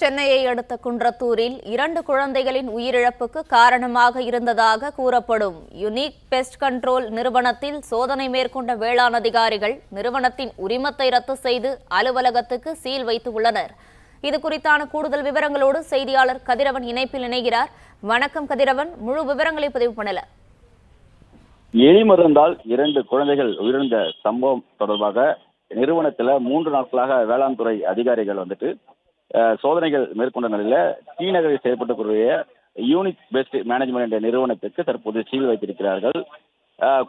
சென்னையை அடுத்த குன்றத்தூரில் 2 குழந்தைகளின் உயிரிழப்புக்கு காரணமாக இருந்ததாக கூறப்படும் யூனிக் பெஸ்ட் கண்ட்ரோல் நிறுவனத்தில் சோதனை மேற்கொண்ட வேளாண் அதிகாரிகள் நிறுவனத்தின் உரிமத்தை ரத்து செய்து அலுவலகத்துக்கு சீல் வைத்து உள்ளனர். இது குறித்தான கூடுதல் விவரங்களோடு செய்தியாளர் கதிரவன் இணைப்பில் இணைகிறார். வணக்கம் கதிரவன், முழு விவரங்களை பதிவு பண்ணல. எலி மருந்தால் 2 குழந்தைகள் உயிரிழந்த சம்பவம் தொடர்பாக நிறுவனத்துல 3 நாட்களாக வேளாண் துறை அதிகாரிகள் சோதனைகள் மேற்கொண்ட நிலையில டி நகரில் செயல்பட்டுக்கூடிய யூனிக் பெஸ்ட் மேனேஜ்மெண்ட் என்ற நிறுவனத்துக்கு தற்போது சீல் வைத்திருக்கிறார்கள்.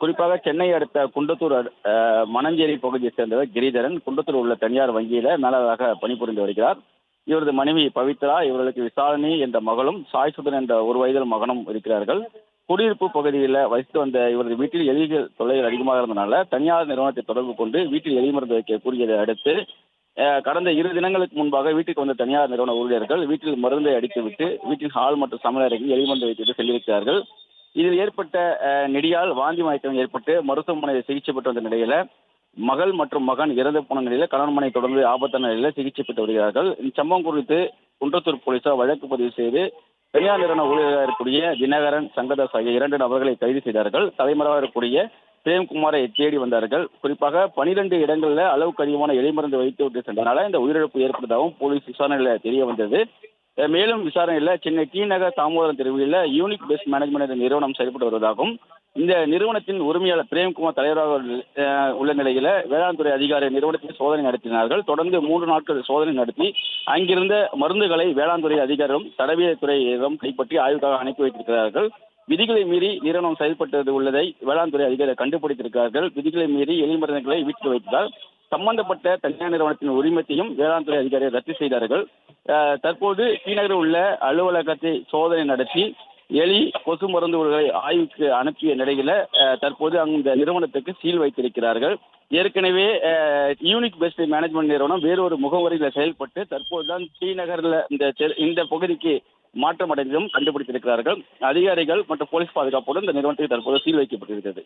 குறிப்பாக சென்னை அடுத்த குன்றத்தூர் மணஞ்சேரி பகுதியை சேர்ந்தவர் கிரிதரன் குன்றத்தூர் உள்ள தனியார் வங்கியில மேலாளராக பணிபுரிந்து வருகிறார். இவரது மனைவி பவித்ரா, இவர்களுக்கு விசாரணி என்ற மகளும் சாய்சுதன் என்ற 1 வயதில் மகனும் இருக்கிறார்கள். குடியிருப்பு பகுதியில் வசித்து வந்த இவரது வீட்டில் எலிகள் தொல்லைகள் அதிகமாக இருந்தனால தனியார் நிறுவனத்தை தொடர்பு கொண்டு வீட்டில் எலி மருந்து வைக்க கூறியதை அடுத்து கடந்த 2 தினங்களுக்கு முன்பாக வீட்டுக்கு வந்த தனியார் நிறுவன ஊழியர்கள் வீட்டில் மருந்தை அடித்துவிட்டு வீட்டின் ஹால் மற்றும் சமையலறையில் எலி மருந்து வைத்துவிட்டு சென்றிருக்கிறார்கள். இதில் ஏற்பட்ட நெடியால் வாந்தி மயக்கம் ஏற்பட்டு மருத்துவமனையில் சிகிச்சை பெற்று வந்த நிலையில மகள் மற்றும் மகன் இறந்து போன நிலையில கணவன் மனை தொடர்ந்து ஆபத்தான நிலையில சிகிச்சை பெற்று வருகிறார்கள். இச்சம்பவம் குறித்து குன்றத்தூர் போலீசார் வழக்கு பதிவு செய்து தனியார் நிறுவன ஊழியராக இருக்கக்கூடிய தினகரன், சங்கதாஸ் ஆகிய 2 நபர்களை கைது செய்தார்கள். தலைமறைவாக இருக்கக்கூடிய பிரேம்குமாரை தேடி வந்தார்கள். குறிப்பாக 12 இடங்களில் அளவுக்கு அதிகமான எலி மருந்து வைத்து விட்டு சென்றனால இந்த உயிரிழப்பு ஏற்பட்டதாகவும் போலீஸ் விசாரணையில் தெரிய வந்தது. மேலும் விசாரணையில் சென்னை டி நகர் தாமோதரம் தெருவில் யூனிக் பெஸ்ட் மேனேஜ்மெண்ட் நிறுவனம் செயல்பட்டு வருவதாகவும் இந்த நிறுவனத்தின் உரிமையாளர் பிரேம்குமார் தலைவராக உள்ள நிலையில வேளாண் துறை அதிகாரி நிறுவனத்தில் சோதனை நடத்தினார்கள். தொடர்ந்து 3 நாட்கள் சோதனை நடத்தி அங்கிருந்த மருந்துகளை வேளாண் துறை அதிகாரிகளும் தடவியல் துறையிடம் கைப்பற்றி ஆய்வுக்காக அனுப்பி வைத்திருக்கிறார்கள். விதிகளை மீறி நிறுவனம் செயல்பட்டது உள்ளதை வேளாண் துறை அதிகாரிகள் கண்டுபிடித்திருக்கிறார்கள். விதிகளை மீறி எலி மருந்துகளை வீட்டில் வைத்ததால் சம்பந்தப்பட்ட தனியார் நிறுவனத்தின் உரிமத்தையும் வேளாண் துறை அதிகாரிகள் ரத்து செய்தார்கள். தற்போது ஸ்ரீநகரில் உள்ள அலுவலகத்தை சோதனை நடத்தி எலி கொசு மருந்துகளை ஆய்வுக்கு அனுப்பிய நிலையில தற்போது அந்த நிறுவனத்துக்கு சீல் வைத்திருக்கிறார்கள். ஏற்கனவே யூனிக் பெஸ்ட் மேனேஜ்மெண்ட் நிறுவனம் வேறொரு முகவரியில் செயல்பட்டு தற்போதுதான் ஸ்ரீநகர்ல இந்த பகுதிக்கு மாற்றம் அடைந்தும் கண்டுபிடித்திருக்கிறார்கள். அதிகாரிகள் மற்றும் போலீஸ் பாதுகாப்போடு இந்த நிறுவனத்துக்கு தற்போது சீல் வைக்கப்பட்டிருக்கிறது.